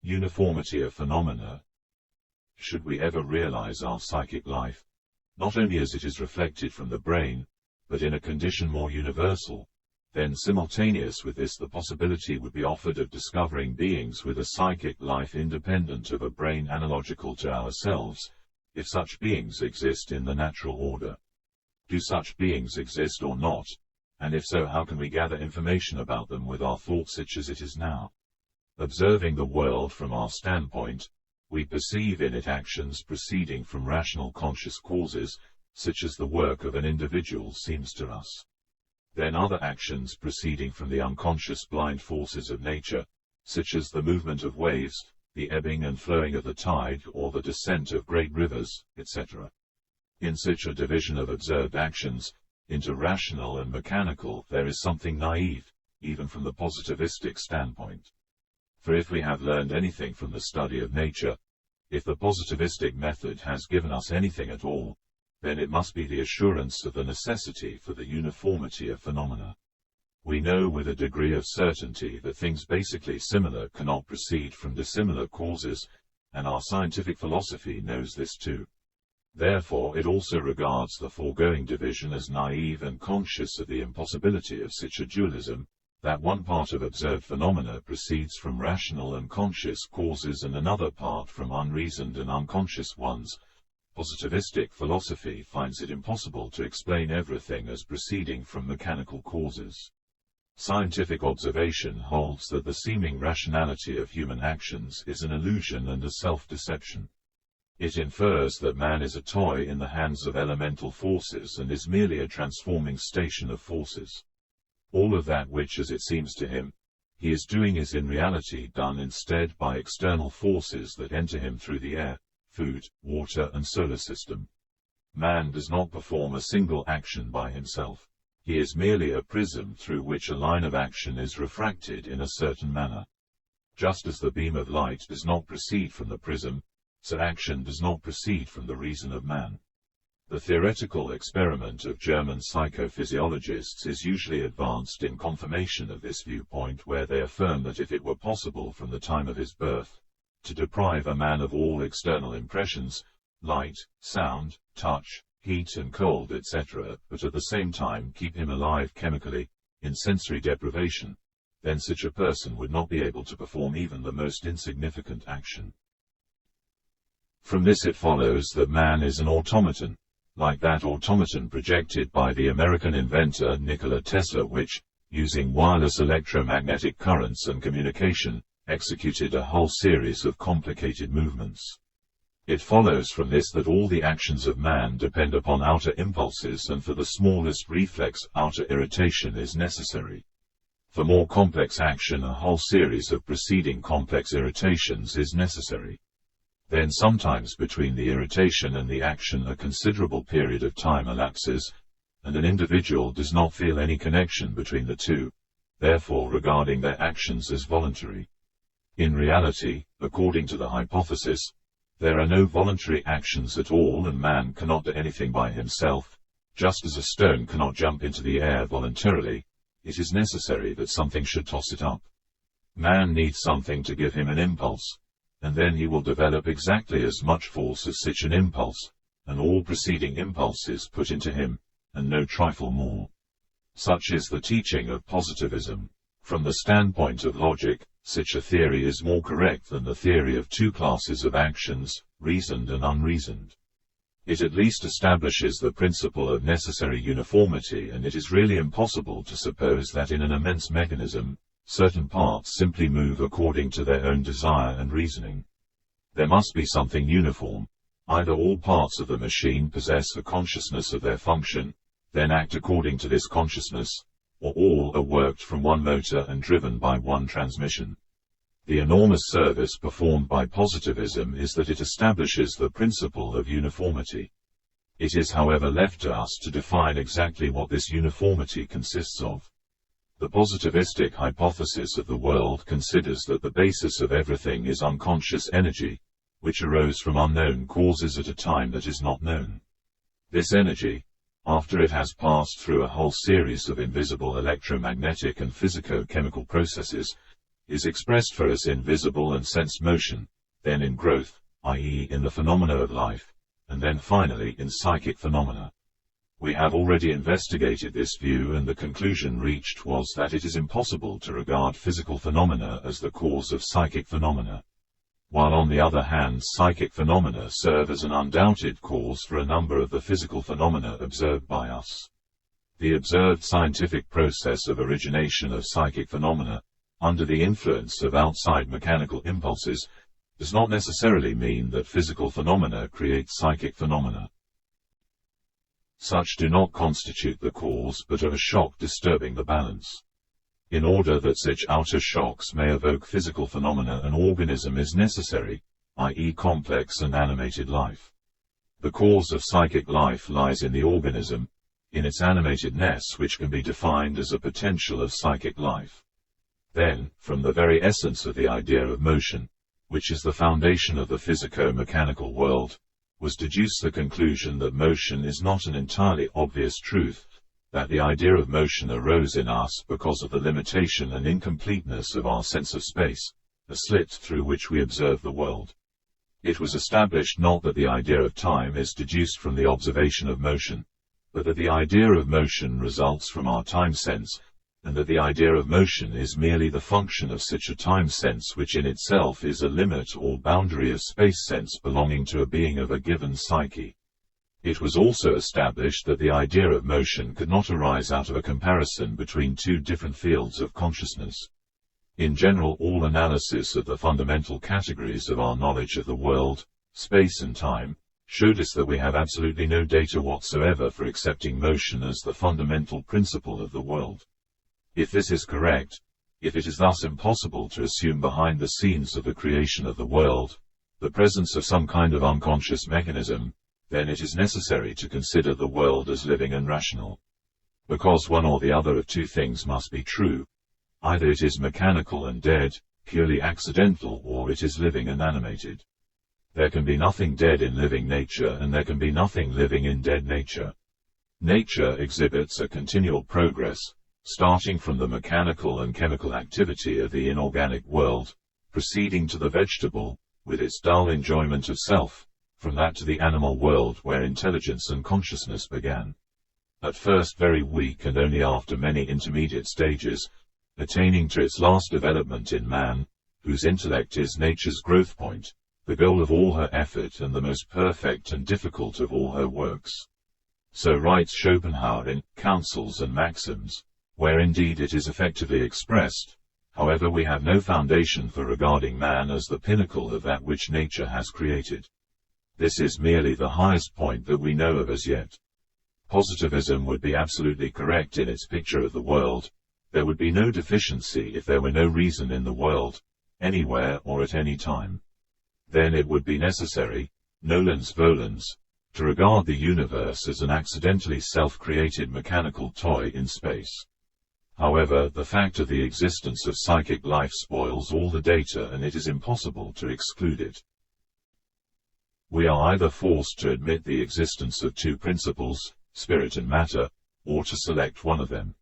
Uniformity of phenomena. Should we ever realize our psychic life, not only as it is reflected from the brain, but in a condition more universal, then simultaneous with this the possibility would be offered of discovering beings with a psychic life independent of a brain analogical to ourselves, if such beings exist in the natural order. Do such beings exist or not? And if so, how can we gather information about them with our thought such as it is now? Observing the world from our standpoint, we perceive in it actions proceeding from rational conscious causes, such as the work of an individual seems to us. Then other actions proceeding from the unconscious blind forces of nature, such as the movement of waves, the ebbing and flowing of the tide, or the descent of great rivers, etc. In such a division of observed actions, into rational and mechanical, there is something naive, even from the positivistic standpoint. For if we have learned anything from the study of nature, if the positivistic method has given us anything at all, then it must be the assurance of the necessity for the uniformity of phenomena. We know with a degree of certainty that things basically similar cannot proceed from dissimilar causes, and our scientific philosophy knows this too. Therefore it also regards the foregoing division as naive and conscious of the impossibility of such a dualism, that one part of observed phenomena proceeds from rational and conscious causes and another part from unreasoned and unconscious ones. Positivistic philosophy finds it impossible to explain everything as proceeding from mechanical causes. Scientific observation holds that the seeming rationality of human actions is an illusion and a self-deception. It infers that man is a toy in the hands of elemental forces and is merely a transforming station of forces. All of that which, as it seems to him, he is doing is in reality done instead by external forces that enter him through the air, food, water and solar system. Man does not perform a single action by himself. He is merely a prism through which a line of action is refracted in a certain manner. Just as the beam of light does not proceed from the prism, so action does not proceed from the reason of man. The theoretical experiment of German psychophysiologists is usually advanced in confirmation of this viewpoint, where they affirm that if it were possible from the time of his birth to deprive a man of all external impressions, light, sound, touch, heat and cold, etc., but at the same time keep him alive chemically, in sensory deprivation, then such a person would not be able to perform even the most insignificant action. From this it follows that man is an automaton, like that automaton projected by the American inventor Nikola Tesla, which, using wireless electromagnetic currents and communication, executed a whole series of complicated movements. It follows from this that all the actions of man depend upon outer impulses, and for the smallest reflex outer irritation is necessary. For more complex action a whole series of preceding complex irritations is necessary. Then sometimes between the irritation and the action a considerable period of time elapses, and an individual does not feel any connection between the two, therefore regarding their actions as voluntary. In reality, according to the hypothesis, there are no voluntary actions at all, and man cannot do anything by himself. Just as a stone cannot jump into the air voluntarily, it is necessary that something should toss it up. Man needs something to give him an impulse, and then he will develop exactly as much force as such an impulse, and all preceding impulses put into him, and no trifle more. Such is the teaching of positivism. From the standpoint of logic, such a theory is more correct than the theory of two classes of actions, reasoned and unreasoned. It at least establishes the principle of necessary uniformity, and it is really impossible to suppose that in an immense mechanism, certain parts simply move according to their own desire and reasoning. There must be something uniform. Either all parts of the machine possess a consciousness of their function, then act according to this consciousness, or all are worked from one motor and driven by one transmission. The enormous service performed by positivism is that it establishes the principle of uniformity. It is, however, left to us to define exactly what this uniformity consists of. The positivistic hypothesis of the world considers that the basis of everything is unconscious energy, which arose from unknown causes at a time that is not known. This energy, after it has passed through a whole series of invisible electromagnetic and physico-chemical processes, is expressed for us in visible and sensed motion, then in growth, i.e. in the phenomena of life, and then finally in psychic phenomena. We have already investigated this view, and the conclusion reached was that it is impossible to regard physical phenomena as the cause of psychic phenomena, while on the other hand psychic phenomena serve as an undoubted cause for a number of the physical phenomena observed by us. The observed scientific process of origination of psychic phenomena, under the influence of outside mechanical impulses, does not necessarily mean that physical phenomena create psychic phenomena. Such do not constitute the cause but are a shock disturbing the balance. In order that such outer shocks may evoke physical phenomena, an organism is necessary, i.e. complex and animated life. The cause of psychic life lies in the organism, in its animatedness, which can be defined as a potential of psychic life. Then, from the very essence of the idea of motion, which is the foundation of the physico-mechanical world, was deduced the conclusion that motion is not an entirely obvious truth, that the idea of motion arose in us because of the limitation and incompleteness of our sense of space, a slit through which we observe the world. It was established not that the idea of time is deduced from the observation of motion, but that the idea of motion results from our time sense, and that the idea of motion is merely the function of such a time sense, which in itself is a limit or boundary of space sense belonging to a being of a given psyche. It was also established that the idea of motion could not arise out of a comparison between two different fields of consciousness. In general, all analysis of the fundamental categories of our knowledge of the world, space and time, showed us that we have absolutely no data whatsoever for accepting motion as the fundamental principle of the world. If this is correct, if it is thus impossible to assume behind the scenes of the creation of the world the presence of some kind of unconscious mechanism, then it is necessary to consider the world as living and rational. Because one or the other of two things must be true: either it is mechanical and dead, purely accidental, or it is living and animated. There can be nothing dead in living nature, and there can be nothing living in dead nature. Nature exhibits a continual progress, starting from the mechanical and chemical activity of the inorganic world, proceeding to the vegetable, with its dull enjoyment of self, from that to the animal world where intelligence and consciousness began. At first very weak, and only after many intermediate stages, attaining to its last development in man, whose intellect is nature's growth point, the goal of all her effort and the most perfect and difficult of all her works. So writes Schopenhauer in Counsels and Maxims, where indeed it is effectively expressed. However, we have no foundation for regarding man as the pinnacle of that which nature has created. This is merely the highest point that we know of as yet. Positivism would be absolutely correct in its picture of the world. There would be no deficiency if there were no reason in the world, anywhere or at any time. Then it would be necessary, nolens volens, to regard the universe as an accidentally self-created mechanical toy in space. However, the fact of the existence of psychic life spoils all the data, and it is impossible to exclude it. We are either forced to admit the existence of two principles, spirit and matter, or to select one of them.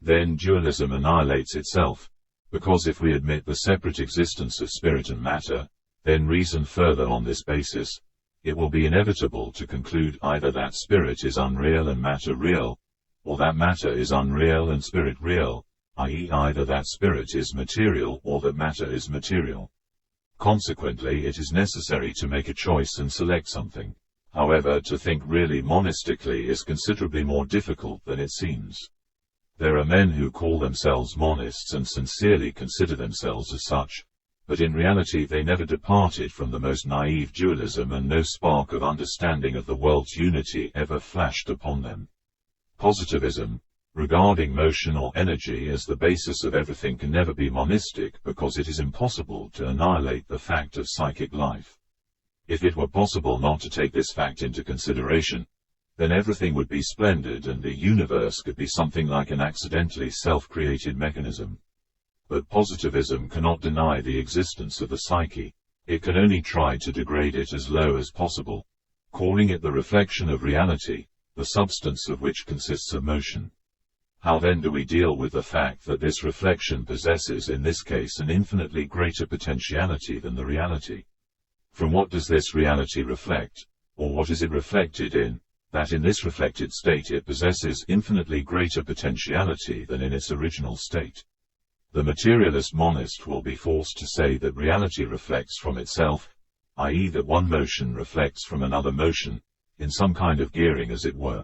Then dualism annihilates itself, because if we admit the separate existence of spirit and matter, then reason further on this basis, it will be inevitable to conclude either that spirit is unreal and matter real, or that matter is unreal and spirit real, i.e. either that spirit is material or that matter is material. Consequently, it is necessary to make a choice and select something. However, to think really monistically is considerably more difficult than it seems. There are men who call themselves monists and sincerely consider themselves as such, but in reality they never departed from the most naive dualism, and no spark of understanding of the world's unity ever flashed upon them. Positivism, regarding motion or energy as the basis of everything, can never be monistic, because it is impossible to annihilate the fact of psychic life. If it were possible not to take this fact into consideration, then everything would be splendid and the universe could be something like an accidentally self-created mechanism. But positivism cannot deny the existence of the psyche. It can only try to degrade it as low as possible, calling it the reflection of reality, the substance of which consists of motion. How then do we deal with the fact that this reflection possesses in this case an infinitely greater potentiality than the reality? From what does this reality reflect, or what is it reflected in, that in this reflected state it possesses infinitely greater potentiality than in its original state? The materialist monist will be forced to say that reality reflects from itself, i.e. that one motion reflects from another motion, in some kind of gearing as it were.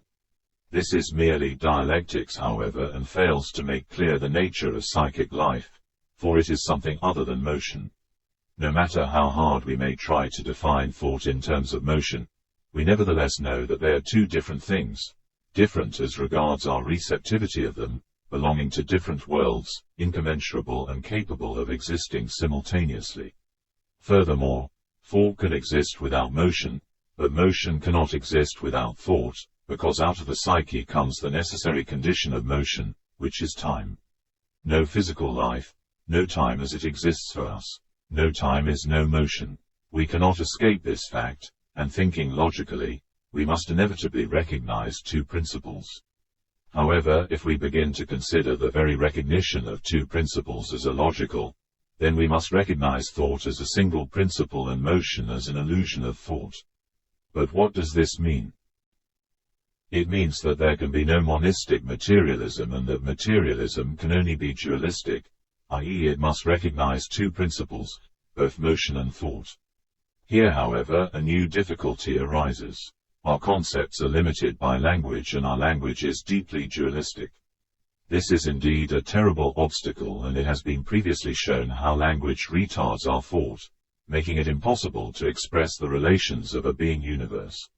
This is merely dialectics, however, and fails to make clear the nature of psychic life, for it is something other than motion. No matter how hard we may try to define thought in terms of motion, we nevertheless know that they are two different things, different as regards our receptivity of them, belonging to different worlds, incommensurable and capable of existing simultaneously. Furthermore, thought can exist without motion, but motion cannot exist without thought, because out of the psyche comes the necessary condition of motion, which is time. No physical life, no time as it exists for us. No time is no motion. We cannot escape this fact, and thinking logically, we must inevitably recognize two principles. However, if we begin to consider the very recognition of two principles as illogical, then we must recognize thought as a single principle and motion as an illusion of thought. But what does this mean? It means that there can be no monistic materialism and that materialism can only be dualistic, i.e. it must recognize two principles, both motion and thought. Here, however, a new difficulty arises. Our concepts are limited by language and our language is deeply dualistic. This is indeed a terrible obstacle, and it has been previously shown how language retards our thought, making it impossible to express the relations of a being universe.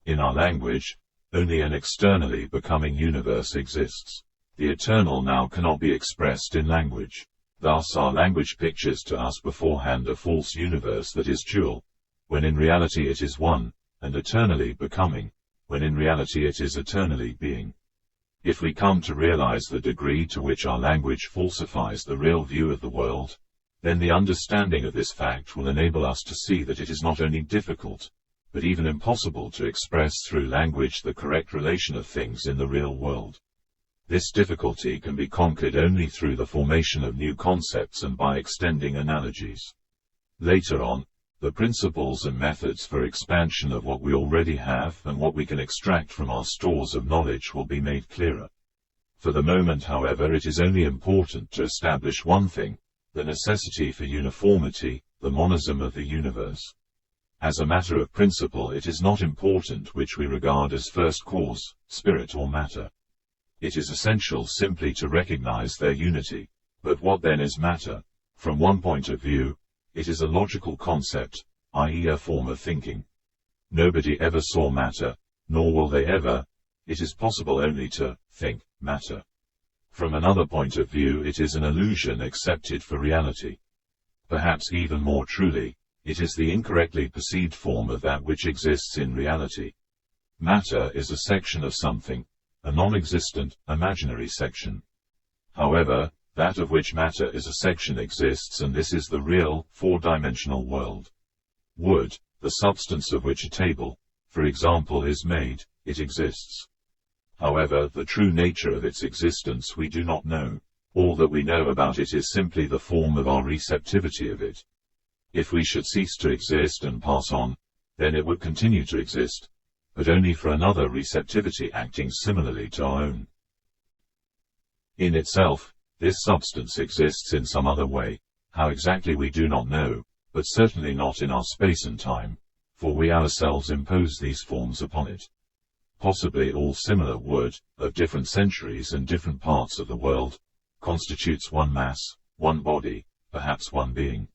In our language, only an externally becoming universe exists. The eternal now cannot be expressed in language. Thus our language pictures to us beforehand a false universe that is dual, when in reality it is one, and eternally becoming, when in reality it is eternally being. If we come to realize the degree to which our language falsifies the real view of the world, then the understanding of this fact will enable us to see that it is not only difficult, but even impossible to express through language the correct relation of things in the real world. This difficulty can be conquered only through the formation of new concepts and by extending analogies. Later on, the principles and methods for expansion of what we already have and what we can extract from our stores of knowledge will be made clearer. For the moment, however, it is only important to establish one thing, the necessity for uniformity, the monism of the universe. As a matter of principle, it is not important which we regard as first cause, spirit or matter. It is essential simply to recognize their unity. But what then is matter? From one point of view, it is a logical concept, i.e. a form of thinking. Nobody ever saw matter, nor will they ever. It is possible only to think matter. From another point of view, it is an illusion accepted for reality. Perhaps even more truly, it is the incorrectly perceived form of that which exists in reality. Matter is a section of something, a non-existent, imaginary section. However, that of which matter is a section exists, and this is the real, four-dimensional world. Wood, the substance of which a table, for example, is made, it exists. However, the true nature of its existence we do not know. All that we know about it is simply the form of our receptivity of it. If we should cease to exist and pass on, then it would continue to exist, but only for another receptivity acting similarly to our own. In itself, this substance exists in some other way, how exactly we do not know, but certainly not in our space and time, for we ourselves impose these forms upon it. Possibly all similar wood, of different centuries and different parts of the world, constitutes one mass, one body, perhaps one being.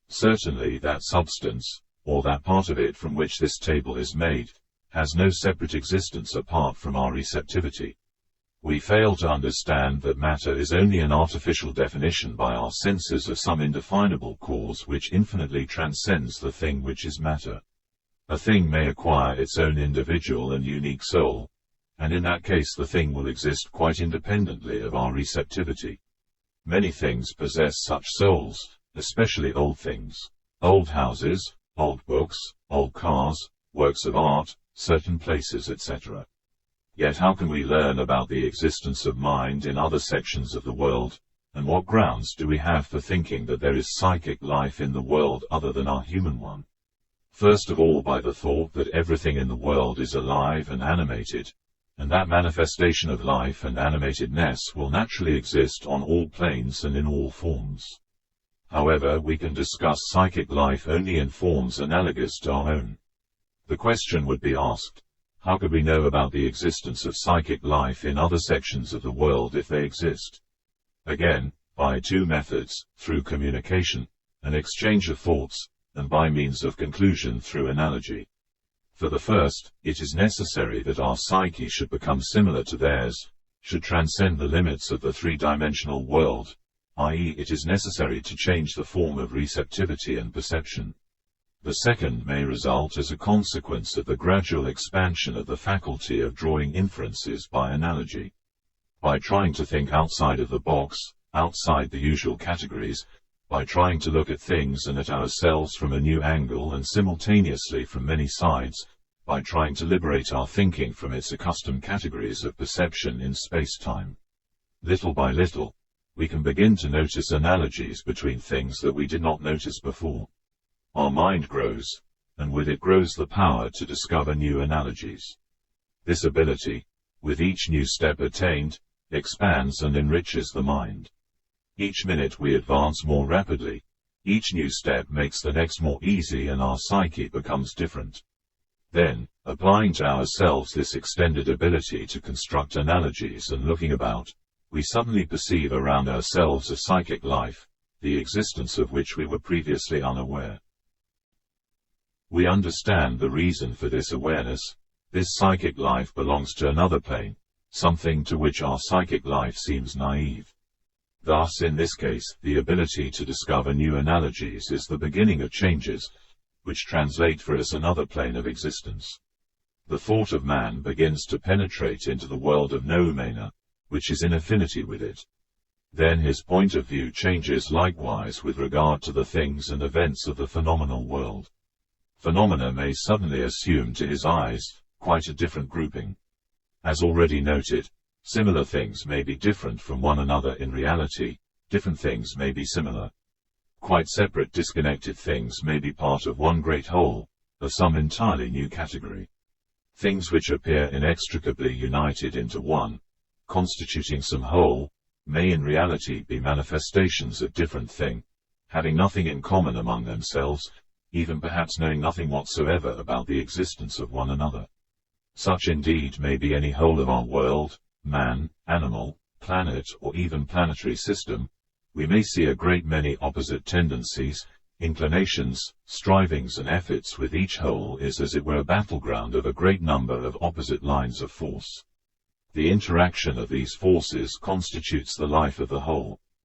Certainly that substance, or that part of it from which this table is made, has no separate existence apart from our receptivity. We fail to understand that matter is only an artificial definition by our senses of some indefinable cause which infinitely transcends the thing which is matter. A thing may acquire its own individual and unique soul, and in that case the thing will exist quite independently of our receptivity. Many things possess such souls, especially old things. Old houses, old books, old cars, works of art, certain places, etc. Yet how can we learn about the existence of mind in other sections of the world, and what grounds do we have for thinking that there is psychic life in the world other than our human one? First of all, by the thought that everything in the world is alive and animated, and that manifestation of life and animatedness will naturally exist on all planes and in all forms. However, we can discuss psychic life only in forms analogous to our own. The question would be asked, how could we know about the existence of psychic life in other sections of the world if they exist? Again, by two methods, through communication, an exchange of thoughts, and by means of conclusion through analogy. For the first, it is necessary that our psyche should become similar to theirs, should transcend the limits of the three-dimensional world, i.e., it is necessary to change the form of receptivity and perception. The second may result as a consequence of the gradual expansion of the faculty of drawing inferences by analogy. By trying to think outside of the box, outside the usual categories, by trying to look at things and at ourselves from a new angle and simultaneously from many sides, by trying to liberate our thinking from its accustomed categories of perception in space-time. Little by little, we can begin to notice analogies between things that we did not notice before. Our mind grows, and with it grows the power to discover new analogies. This ability, with each new step attained, expands and enriches the mind. Each minute we advance more rapidly, each new step makes the next more easy and our psyche becomes different. Then, applying to ourselves this extended ability to construct analogies and looking about, we suddenly perceive around ourselves a psychic life, the existence of which we were previously unaware. We understand the reason for this awareness. This psychic life belongs to another plane, something to which our psychic life seems naive. Thus, in this case, the ability to discover new analogies is the beginning of changes, which translate for us another plane of existence. The thought of man begins to penetrate into the world of noumena, which is in affinity with it. Then his point of view changes likewise with regard to the things and events of the phenomenal world. Phenomena may suddenly assume to his eyes quite a different grouping. As already noted, similar things may be different from one another in reality, different things may be similar. Quite separate disconnected things may be part of one great whole, of some entirely new category. Things which appear inextricably united into one, constituting some whole, may in reality be manifestations of different things, having nothing in common among themselves, even perhaps knowing nothing whatsoever about the existence of one another. Such indeed may be any whole of our world, man, animal, planet, or even planetary system. We may see a great many opposite tendencies, inclinations, strivings and efforts. With each whole is as it were a battleground of a great number of opposite lines of force. The interaction of these forces constitutes the life of the whole.